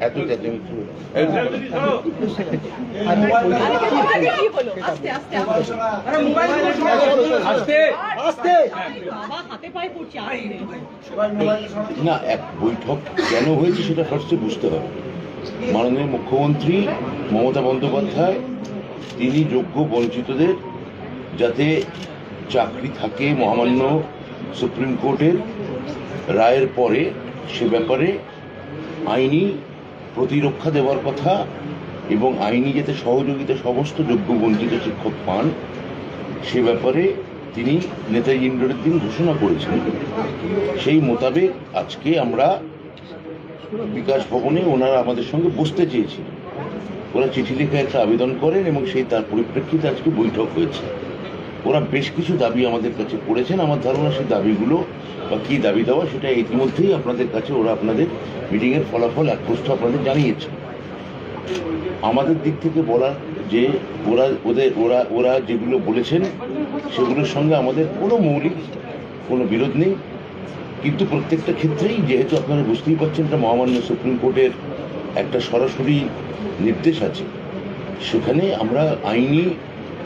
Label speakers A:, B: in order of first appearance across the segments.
A: এত চেঁচামেচি না, এক বৈঠক কেন হয়েছে সেটা ফার্স্টে বুঝতে হবে। মাননীয় মুখ্যমন্ত্রী মমতা বন্দ্যোপাধ্যায় তিনি যোগ্য বঞ্চিতদের যাতে চাকরি থাকে মহামান্য সুপ্রিম কোর্টের রায়ের পরে সে ব্যাপারে আইনি প্রতিরক্ষা দেওয়ার কথা এবং আইনি যাতে সহযোগিতা সমস্ত যোগ্য বঞ্চিত শিক্ষক পান সে ব্যাপারে তিনি নেতাজি ইন্ডোরের দিন ঘোষণা করেছেন। সেই মোতাবেক আজকে আমরা বিকাশ ভবনে ওনারা আমাদের সঙ্গে বসতে চেয়েছিলেন। ওরা চিঠি লিখে একটা আবেদন করেন এবং সেই তার পরিপ্রেক্ষিতে আজকে বৈঠক হয়েছে। ওরা বেশ কিছু দাবি আমাদের কাছে করেছেন। আমার ধারণা সেই দাবিগুলো বা কী দাবি দেওয়া সেটা ইতিমধ্যেই আপনাদের কাছে ওরা আপনাদের মিটিংয়ের ফলাফল এক প্রশ্ন আপনাদের জানিয়েছে। আমাদের দিক থেকে বলার যে ওরা যেগুলো বলেছেন সেগুলোর সঙ্গে আমাদের কোনো মৌলিক কোনো বিরোধ নেই, কিন্তু প্রত্যেকটা ক্ষেত্রেই যেহেতু আপনারা বুঝতেই পারছেন এটা মহামান্য সুপ্রিম কোর্টের একটা সরাসরি নির্দেশ আছে, সেখানে আমরা আইনি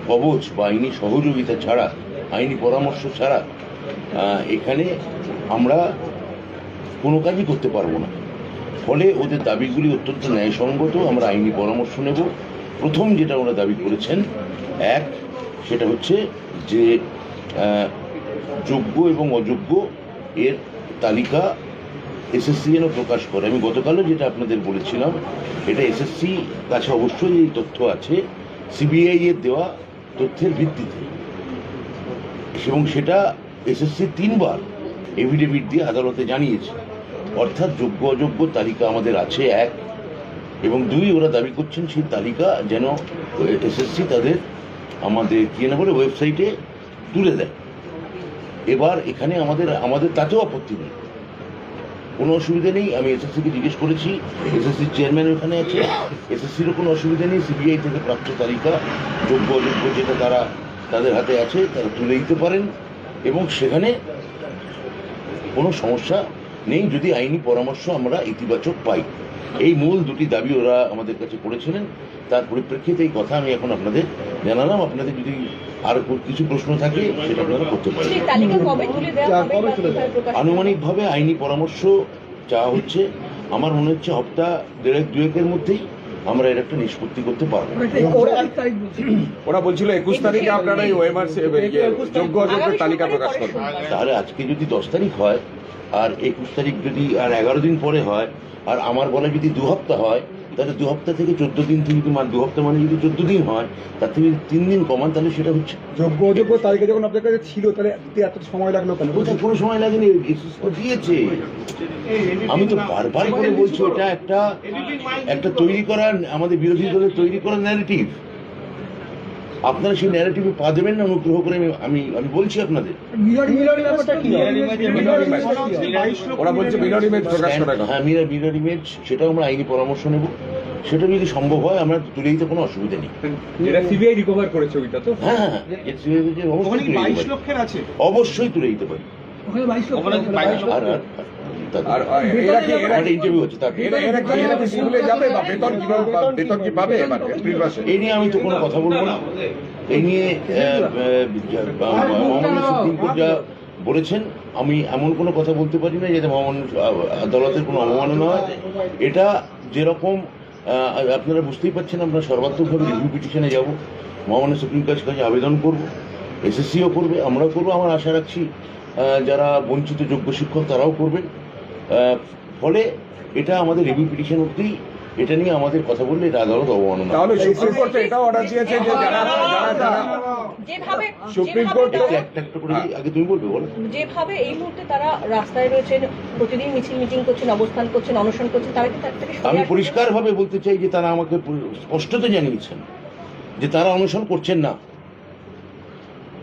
A: কবচ বা আইনি সহযোগিতা ছাড়া, আইনি পরামর্শ ছাড়া এখানে আমরা কোনো কাজই করতে পারবো না। ফলে ওদের দাবিগুলি অত্যন্ত ন্যায়সঙ্গত। আমরা আইনি পরামর্শ নেব। প্রথম যেটা ওরা দাবি করেছেন, এক সেটা হচ্ছে যে যোগ্য এবং অযোগ্য এর তালিকা এসএসসি যেন প্রকাশ করে। আমি গতকালও যেটা আপনাদের বলেছিলাম, এটা এসএসসি কাছে অবশ্যই এই তথ্য আছে সিবিআই এর দেওয়া তথ্যের ভিত্তিতে, এবং সেটা এসএসসি 3 বার এফিডেভিট দিয়ে আদালতে জানিয়েছে। অর্থাৎ যোগ্য অযোগ্য তালিকা আমাদের আছে, এক, এবং দুই ওরা দাবি করছেন সেই তালিকা যেন এসএসসি তাদের আমাদের কি না বলে ওয়েবসাইটে তুলে দেয়। এবার এখানে আমাদের তাতেও আপত্তি নেই, কোনো অসুবিধা নেই। আমি এসএসসিকে জিজ্ঞেস করেছি, এসএসসির চেয়ারম্যান ওখানে আছে, এসএসসিরও কোনো অসুবিধা নেই। সিবিআই থেকে প্রাপ্ত তালিকা যোগ্য অযোগ্য যেটা তাদের হাতে আছে তারা তুলে দিতে পারেন, এবং সেখানে কোনো সমস্যা নেই যদি আইনি পরামর্শ আমরা ইতিবাচক পাই। এই মূল দুটি দাবি ওরা আমাদের কাছে করেছিলেন। তার পরিপ্রেক্ষিতে এই কথা আমি এখন আপনাদের জানালাম। আপনাদের যদি আর কিছু প্রশ্ন থাকে সেটা আপনারা করতে পারেন। আনুমানিকভাবে আইনি পরামর্শ চাওয়া হচ্ছে। আমার মনে হচ্ছে সপ্তাহ দুয়েকের মধ্যেই আমরা এর একটা নিষ্পত্তি করতে পারবো।
B: ওরা বলছিল 21 তারিখে আপনারা এই ওএমআর যোগ্য অযোগ্যের তালিকা প্রকাশ করবেন।
A: তাহলে আজকে যদি 10 তারিখ হয় আর 21 তারিখ যদি আর 11 দিন পরে হয়, আর আমার বলে যদি 2 সপ্তাহ হয়, তাহলে 2 সপ্তাহ থেকে 14 দিন থেকে 2 সপ্তাহ মানে যদি 14 দিন হয়, তার থেকে যদি 3 দিন কমান তাহলে সেটা হচ্ছে
C: যোগ্য অযোগ্য তালিকা যখন আপনার কাছে ছিল তাহলে এত সময় লাগলো কেন?
A: কোনো সময় লাগেনি, দিয়েছে। আমি তো বারবার করে বলছি এটা একটা তৈরি করার, আমাদের বিরোধী দলের তৈরি করার ন্যারেটিভ। আপনারা সেই ন্যারেটিভে পা দেবেন না অনুগ্রহ করে। আমি বলছি আপনাদের
B: ওরা বলছে মিরর ইমেজ প্রকাশ করা।
A: হ্যাঁ, মিরর ইমেজ, সেটাও আমরা আইনি পরামর্শ নেব। সেটা যদি সম্ভব হয় আমরা তুলে দিতে কোনো অসুবিধা নেই।
B: যেটা সিবিআই রিকভার করেছে ওইটা তো?
A: হ্যাঁ, অবশ্যই তুলে দিতে পারি। এই নিয়ে আমি তো কোনো কথা বলবো না। এই নিয়ে মহামান্য সুপ্রিম কোর্ট যা বলেছেন, আমি এমন কোনো কথা বলতে পারি না যাতে মহামান্য আদালতের কোনো অবমাননা হয়। এটা যেরকম আপনারা বুঝতেই পারছেন, আমরা সর্বাত্মকভাবে রিভিউ পিটিশনে যাব, মহামান্য সুপ্রিম কোর্টের কাছে আবেদন করব, এসএসসিও করবে, আমরাও করবো। আমার আশা রাখছি যারা বঞ্চিত যোগ্য শিক্ষক তারাও করবেন। ফলে এটা আমাদের রিভিউ পিটিশন অবধি এটা নিয়ে আমাদের কথা বললে এটা আদালত অবমাননা।
B: তাহলে সুপ্রিম কোর্ট এটা অর্ডার দিয়েছে যে সুপ্রিম কোর্ট
A: একটা করে আগে তুমি বলবে, বলো।
D: যেভাবে এই মুহূর্তে তারা রাস্তায় রয়েছেন, প্রতিদিন মিটিং করছেন, অবস্থান করছেন, অনশন করছেন, তারা কি তার থেকে?
A: আমি পরিষ্কারভাবে বলতে চাই যে তারা আমাকে স্পষ্টত জানিয়েছেন যে তারা অনশন করছেন না।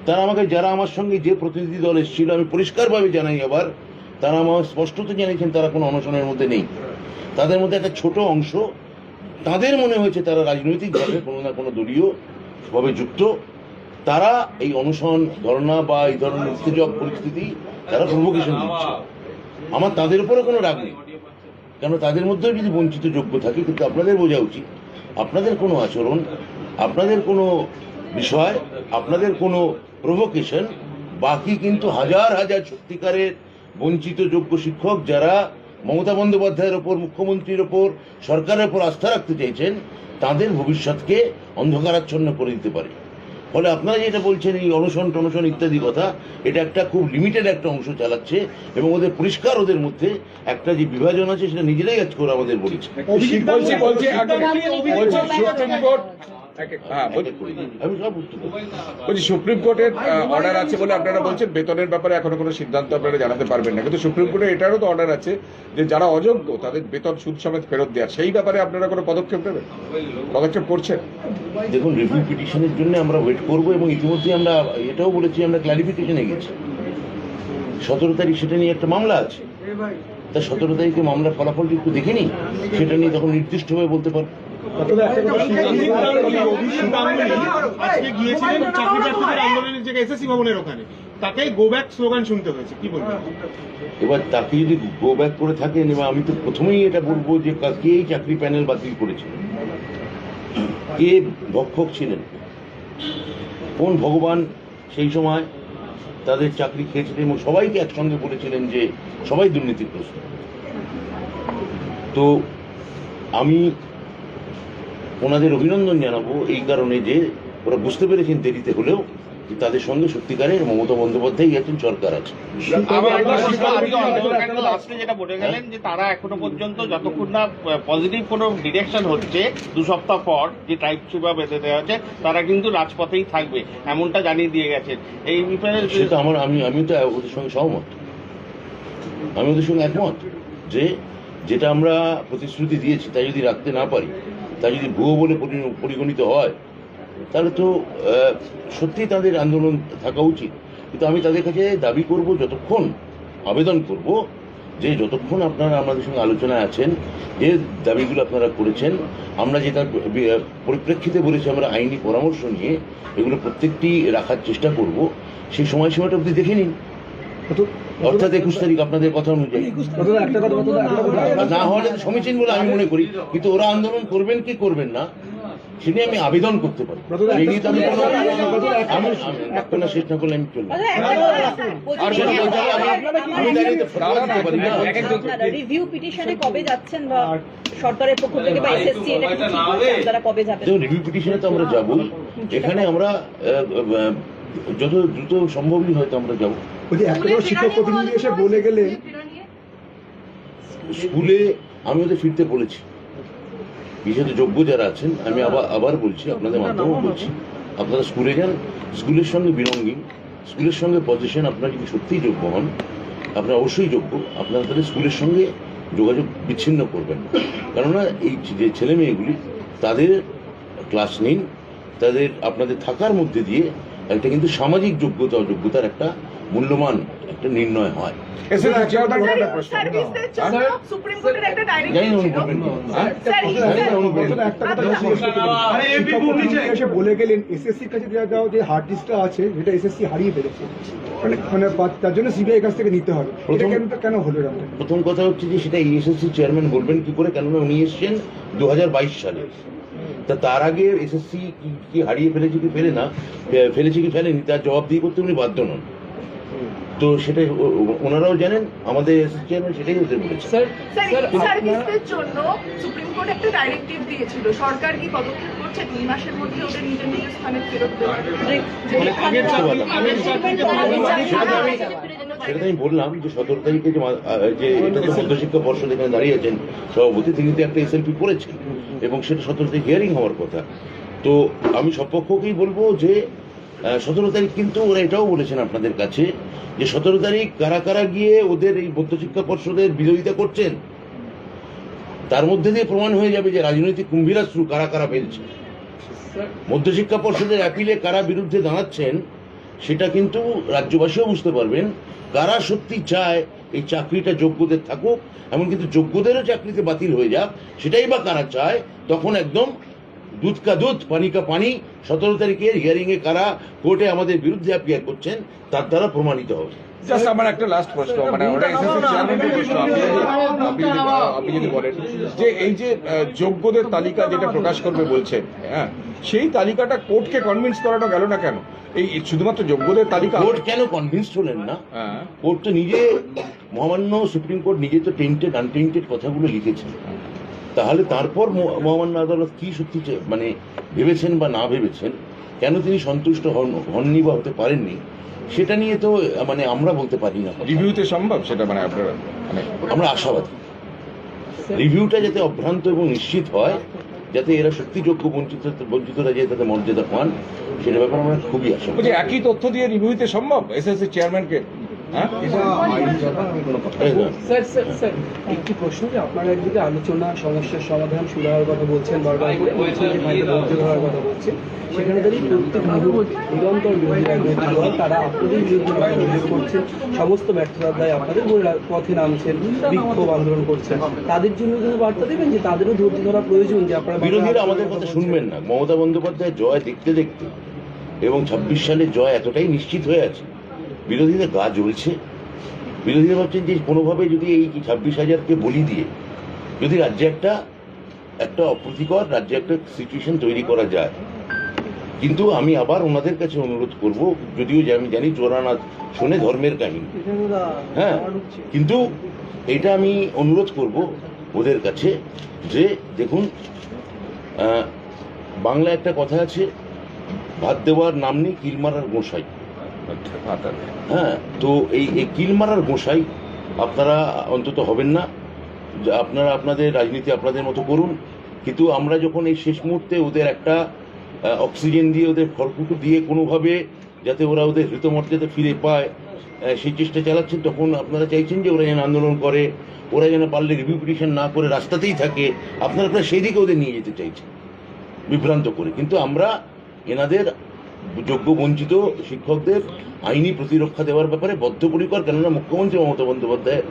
A: তারা আমাকে, যারা আমার সঙ্গে যে প্রতিনিধি দল এসেছিল, আমি পরিষ্কারভাবে জানাই আবার, তারা আমার স্পষ্টত জানিয়েছেন তারা কোনো অনশনের মধ্যে নেই। তাদের মধ্যে একটা ছোট অংশ, তাদের মনে হয়েছে তারা রাজনৈতিকভাবে কোনো না কোনো দলীয় ভাবে যুক্ত, তারা এই অনশন, ধর্ণা বা এই ধরনের উত্তেজক পরিস্থিতি তারা প্রভোকেশন দিচ্ছে। আমার তাদের উপরে কোনো রাগ নেই, কেন তাদের মধ্যেও যদি বঞ্চিত যোগ্য থাকে, কিন্তু আপনাদের বোঝা উচিত আপনাদের কোনো আচরণ, আপনাদের কোনো বিষয়, আপনাদের কোনো প্রভোকেশন, বাকি কিন্তু হাজার হাজার সত্যিকারের বঞ্চিত যোগ্য শিক্ষক যারা মমতা বন্দ্যোপাধ্যায়ের ওপর, মুখ্যমন্ত্রীর ওপর, সরকারের ওপর আস্থা রাখতে চাইছেন, তাদের ভবিষ্যৎকে অন্ধকারাচ্ছন্ন করে দিতে পারে। ফলে আপনারা যেটা বলছেন এই অনশন টনশন ইত্যাদি কথা, এটা একটা খুব লিমিটেড একটা অংশ চালাচ্ছে এবং ওদের পরিষ্কার ওদের মধ্যে একটা যে বিভাজন আছে সেটা নিজেরাই আজকে ওরা আমাদের বলেছে।
B: সুপ্রিম কোর্ট, হ্যাঁ
A: আমি সব উত্তর দেবো।
B: বলছি সুপ্রিম কোর্টের অর্ডার আছে বলে আপনারা বলছেন বেতনের ব্যাপারে এখনো কোনো সিদ্ধান্ত আপনারা জানাতে পারবেন না, কিন্তু সুপ্রিম কোর্টের এটারও তো অর্ডার আছে যে যারা অযোগ্য তাদের বেতন সুদ সমেত ফেরত দেওয়ার, সেই ব্যাপারে আপনারা কোনো পদক্ষেপ নেবেন, পদক্ষেপ করছেন?
A: দেখুন, রিভিউ পিটিশনের জন্য আমরা ওয়েট করব এবং ইতিমধ্যে আমরা এটাও বলেছি আমরা ক্লারিফিকেশনে গেছি। 17 তারিখ সেটা নিয়ে একটা মামলা আছে, তা 17 তারিখে মামলার ফলাফলটি একটু দেখে নিই, সেটা নিয়ে তখন নির্দিষ্টভাবে বলতে পারবো।
C: অথবা একটা কথা
E: আজকে গিয়েছিলেন চাকরি প্রার্থীদের আন্দোলনের জায়গায় এসএসসি ভবনের ওখানে, তাকে গো ব্যাক স্লোগান শুনতে হয়েছে, কি বলবেন?
A: এবার তাকে যদি গো ব্যাক করে থাকেন, এবার আমি তো প্রথমেই এটা বলবো যে কে এই চাকরি প্যানেল বাতিল করেছে, কে ভক্ষক ছিলেন, কোন ভগবান সেই সময় তাদের চাকরি খেয়েছিলেন এবং সবাইকে একসঙ্গে বলেছিলেন যে সবাই দুর্নীতিগ্রস্ত। তো আমি ওনাদের অভিনন্দন জানাবো এই কারণে যে ওরা বুঝতে পেরেছেন দেরিতে হলেও যে তাদের সঙ্গে সত্যিকারের মমতা বন্দ্যোপাধ্যায় আছেন, সরকার আছে।
F: লাস্টে যেটা বলে গেলেন যে তারা এখনো পর্যন্ত যতক্ষণ না পজিটিভ কোনো ডিরেকশন হচ্ছে 2 সপ্তাহ পর যে টাইপ সীমা বেঁধে দেওয়া হচ্ছে, তারা কিন্তু রাজপথেই থাকবে, এমনটা জানিয়ে দিয়ে গেছেন। এই বিষয়ে
A: সেটা আমিও তো ওদের সঙ্গে সহমত, আমি ওদের সঙ্গে একমত যে যেটা আমরা প্রতিশ্রুতি দিয়েছি তা যদি রাখতে না পারি, তা যদি ভুয়ো বলে পরিগণিত হয়, তাহলে তো সত্যিই তাদের আন্দোলন থাকা উচিত। কিন্তু আমি তাদের কাছে দাবি করব, যতক্ষণ আবেদন করব যে যতক্ষণ আপনারা আমাদের সঙ্গে আলোচনায় আছেন, যে দাবিগুলো আপনারা করেছেন, আমরা যেটা পরিপ্রেক্ষিতে বলেছি আমরা আইনি পরামর্শ নিয়ে এগুলো প্রত্যেকটি রাখার চেষ্টা করব, সেই সময়সীমাটা অবধি দেখে নিন, অর্থাৎ 21 তারিখ আপনাদের কথা অনুযায়ী। না হলে সমীচীন বলে আমি মনে করি, কিন্তু ওরা আন্দোলন করবেন কি করবেন না সেটা আমি আবেদন করতে পারি। আমি শেষ না করলে আমি চলবো।
D: রিভিউ পিটিশনে কবে যাচ্ছেন বা সরকারের পক্ষ থেকে বা এসএসসি এটা কি ঠিক বলছেন তারা কবে যাবেন?
A: দেখুন, রিভিউ পিটিশনে তো আমরা যাবো, এখানে আমরা যত দ্রুত সম্ভবই হয়তো আমরা যাবো।
C: শিক্ষক প্রতিনিধি এসে বলে গেলেন
A: স্কুলে আমি ওদের ফিরতে বলেছি, বিশেষত যোগ্য যারা আছেন, আমি আবার বলছি, আপনাদের মাধ্যমেও বলছি, আপনারা স্কুলে যান, স্কুলের সঙ্গে বিলঙ্গিং, স্কুলের সঙ্গে পজিশন, আপনারা যদি সত্যিই যোগ্য হন, আপনারা অবশ্যই যোগ্য, আপনারা তাহলে স্কুলের সঙ্গে যোগাযোগ বিচ্ছিন্ন করবেন না। কেননা এই যে ছেলে মেয়েগুলি তাদের ক্লাস নিন, তাদের আপনাদের থাকার মধ্যে দিয়ে একটা কিন্তু সামাজিক যোগ্যতা অযোগ্যতার একটা মূল্যমান একটা নির্ণয় হয়।
G: সুপ্রিম কোর্টের একটা
A: জানি না উনি
G: ডাইরেক্টিভ
A: বলবেন কি?
C: এসে বলে গেলেন এসএসসির কাছে দেওয়া যে হার্ড ডিস্কটা আছে যেটা এসএসসি হারিয়ে ফেলেছে, মানে তার জন্য সিবিআই কাছ থেকে নিতে হবে, কেন হলো?
A: প্রথম কথা হচ্ছে যে সেটা এসএসসি চেয়ারম্যান বলবেন কি করে, কেননা উনি এসছেন 2022 সালে, তার আগে এসএসসি কি হারিয়ে ফেলেছে কি ফেলেছে কি ফেলেনি তার জবাব দিয়ে করতে উনি বাধ্য নন। তো সেটা ওনারাও জানেন, আমাদের এসএসসি চেয়ারম্যান সেটাই ওদের বলেছে।
G: সার্ভিসের জন্য সুপ্রিম কোর্ট একটা ডাইরেক্টিভ দিয়েছিল, সরকার কি পদক্ষেপ করছে 2 মাসের মধ্যে ওদের নিজ নিজ স্থানে ফেরত দেওয়ার?
A: সেটা আমি বললাম যে 17 তারিখে যে এটা তো মধ্যশিক্ষা পর্ষদ এখানে দাঁড়িয়ে আছেন সভাপতি, তিনি তো একটা এসএলপি করেছেন এবং সেটা 17 তারিখ হিয়ারিং হওয়ার কথা। তো আমি সব পক্ষকেই বলবো যে 17 তারিখ কিন্তু ওরা এটাও বলেছেন আপনাদের কাছে যে 17 তারিখ কারা কারা গিয়ে ওদের এই মধ্যশিক্ষা পর্ষদের বিরোধিতা করছেন, তার মধ্যে দিয়ে প্রমাণ হয়ে যাবে যে রাজনৈতিক কুম্ভীরাশ্রু কারা কারা ফেলছে। মধ্যশিক্ষা পর্ষদের অ্যাপিলে কারা বিরুদ্ধে দাঁড়াচ্ছেন সেটা কিন্তু রাজ্যবাসীও বুঝতে পারবেন, কারা সত্যি চায় এই চাকরিটা যোগ্যদের থাকুক, এমন কিন্তু যোগ্যদেরও চাকরিতে বাতিল হয়ে যাক, সেটাই বা কারা চায়, তখন একদম দুধ কা দুধ পানি কা পানি 17 তারিখের হিয়ারিংয়ে কারা কোর্টে আমাদের বিরুদ্ধে অ্যাপিয়ার করছেন তার দ্বারা প্রমাণিত হবে।
B: জাস্ট আমার একটা লাস্ট প্রশ্ন, মানে ওটা এসএসসি চেয়ারম্যানের প্রশ্ন, আপনি যদি বলেন যে এই যে যোগ্যদের তালিকা যেটা প্রকাশ করবে বলছেন, হ্যাঁ, সেই তালিকাটা কোর্টকে কনভিন্স করানো গেল না কেন? এই শুধুমাত্র যোগ্যদের তালিকা
A: কোর্ট কেন কনভিন্সড হলেন না?
B: হ্যাঁ,
A: কোর্ট তো নিজে, মহামান্য সুপ্রিম কোর্ট নিজে তো টেন্টেড আনটেন্টেড কথাগুলো লিখেছেন। তাহলে তারপর মহামান্য আদালত কি সত্যি মানে ভেবেছেন বা না ভেবেছেন, কেন তিনি সন্তুষ্ট হননি বা হতে পারেননি, সেটা নিয়ে তো মানে আমরা বলতে পারি না।
B: রিভিউতে সম্ভব সেটা, মানে আপনারা মানে
A: আমরা আশাবাদী রিভিউটা যাতে অভ্রান্ত এবং নিশ্চিত হয়, যাতে এরা সত্যি যোগ্য বঞ্চিতরা যে তাদের মর্যাদা পান, সেটা ব্যাপারে আমরা খুবই আশাবাদী।
B: বলছি একই তথ্য দিয়ে রিভিউতে সম্ভব এসএসসি চেয়ারম্যানকে? হ্যাঁ,
H: একটি প্রশ্ন, যে আপনারা একদিকে আলোচনা, সমস্যার সমাধান শুরু হওয়ার কথা বলছেন, বারবার করে বলছেন যে ভাইকে ধৈর্য ধরার কথা বলছেন, সেখানে দাঁড়িয়ে প্রত্যেক নিরন্তর বিরোধী রাজনৈতিক দল তারা আপনাদের বিরুদ্ধে অভিযোগ করছেন, সমস্ত ব্যর্থতার দায় আপনাদের পথে নামছেন, বিক্ষোভ আন্দোলন করছেন, তাদের জন্য কোনো বার্তা দেবেন যে তাদেরও ধৈর্য ধরা প্রয়োজন, যে আপনারা
A: বিরোধীরা আমাদের কথা শুনবেন না। মমতা বন্দ্যোপাধ্যায় জয় দেখতে দেখতে এবং 26 সালে জয় এতটাই নিশ্চিত হয়ে আছে, বিরোধীদের গা জ্বলছে। বিরোধীরা ভাবছেন যে কোনোভাবে যদি এই 26,000কে বলি দিয়ে যদি রাজ্যে একটা অপ্রীতিকর রাজ্যে একটা সিচুয়েশন তৈরি করা যায়। কিন্তু আমি আবার ওনাদের কাছে অনুরোধ করব, যদিও আমি জানি চোরানাথ শোনে ধর্মের কাহিনী, হ্যাঁ, কিন্তু এটা আমি অনুরোধ করব ওদের কাছে যে দেখুন, বাংলা একটা কথা আছে, ভাত দেওয়ার নাম নেই কিল মারার গোসাই। হ্যাঁ, তো এই কিল মারার গোসাই আপনারা অন্তত হবেন না। আপনারা আপনাদের রাজনীতি আপনাদের মতো করুন, কিন্তু আমরা যখন এই শেষ মুহূর্তে ওদের একটা অক্সিজেন দিয়ে, ওদের খড়কুটো দিয়ে কোনোভাবে যাতে ওরা ওদের হৃতমর্যাদা ফিরে পায়, সেই চেষ্টা চালাচ্ছেন, তখন আপনারা চাইছেন যে ওরা যেন আন্দোলন করে, ওরা যেন পারলে রিভিউ পিটিশন না করে রাস্তাতেই থাকে, আপনারা সেই দিকে ওদের নিয়ে যেতে চাইছেন বিভ্রান্ত করে। কিন্তু আমরা এনাদের যোগ্য বঞ্চিত শিক্ষকদের আইনি প্রতিরক্ষা দেওয়ার ব্যাপারে বদ্ধপরিকর, কেননা মুখ্যমন্ত্রী মমতা বন্দ্যোপাধ্যায়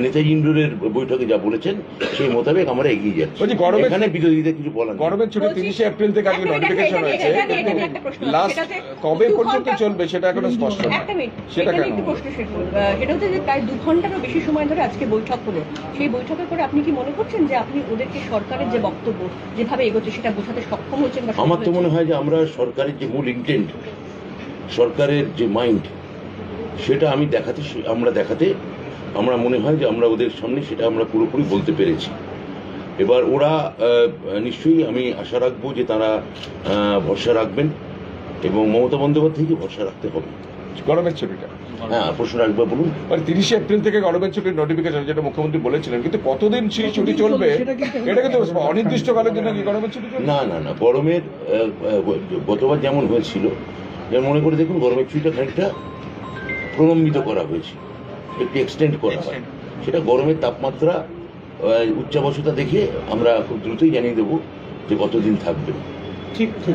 A: নেতাজি ইন্ডোরের বৈঠকে যা বলেছেন সেই মোতাবেক আমরা এগিয়ে যাচ্ছি। এখানে বিরোধীদের কিছু বলার নেই।
B: গরমের ছুটি 30 এপ্রিল থেকে আজকে নোটিফিকেশন হয়েছে, লাস্ট কবে পর্যন্ত চলবে সেটা এখনো স্পষ্ট না। সেটা কেন?
D: সেটা হচ্ছে যে প্রায় 2 ঘন্টারও বেশি সময় ধরে আজকে বৈঠক হলো। সেই বৈঠকের পরে আপনি কি মনে করছেন যে আপনি ওদেরকে সরকারের যে বক্তব্য যেভাবে এগোচ্ছে সেটা বোঝাতে সক্ষম হচ্ছেন?
A: আমার তো মনে হয় যে আমরা সরকারের যে মূল ইন্টেন্ট, সরকারের যে মাইন্ড, সেটা আমরা মনে হয় যে আমরা ওদের সামনে সেটা আমরা পুরোপুরি বলতে পেরেছি। এবার ওরা নিশ্চয়ই, আমি আশা রাখবো যে তারা ভরসা রাখবেন এবং মমতা বন্দ্যোপাধ্যায়কে ভরসা রাখতে হবে।
B: গরমের ছুটিটা,
A: হ্যাঁ, প্রশ্ন রাখবো, বলুন।
B: 30 এপ্রিল থেকে গরমের ছুটির নোটিফিকেশন, যেটা মুখ্যমন্ত্রী বলেছিলেন, কিন্তু কতদিন সেই ছুটি চলবে এটা কিন্তু অনির্দিষ্টকালের জন্য কি গরমের ছুটি চলবে?
A: না, গরমের গতবার যেমন হয়েছিল, যেমন মনে করে দেখুন, গরমের ছুটিটা খানিকটা প্রলম্বিত করা হয়েছে, একটু এক্সটেন্ড করা হয়। সেটা গরমের তাপমাত্রা উচ্চাবসতা দেখে আমরা খুব দ্রুতই জানিয়ে দেবো যে কতদিন থাকবে।
E: ঠিক আছে।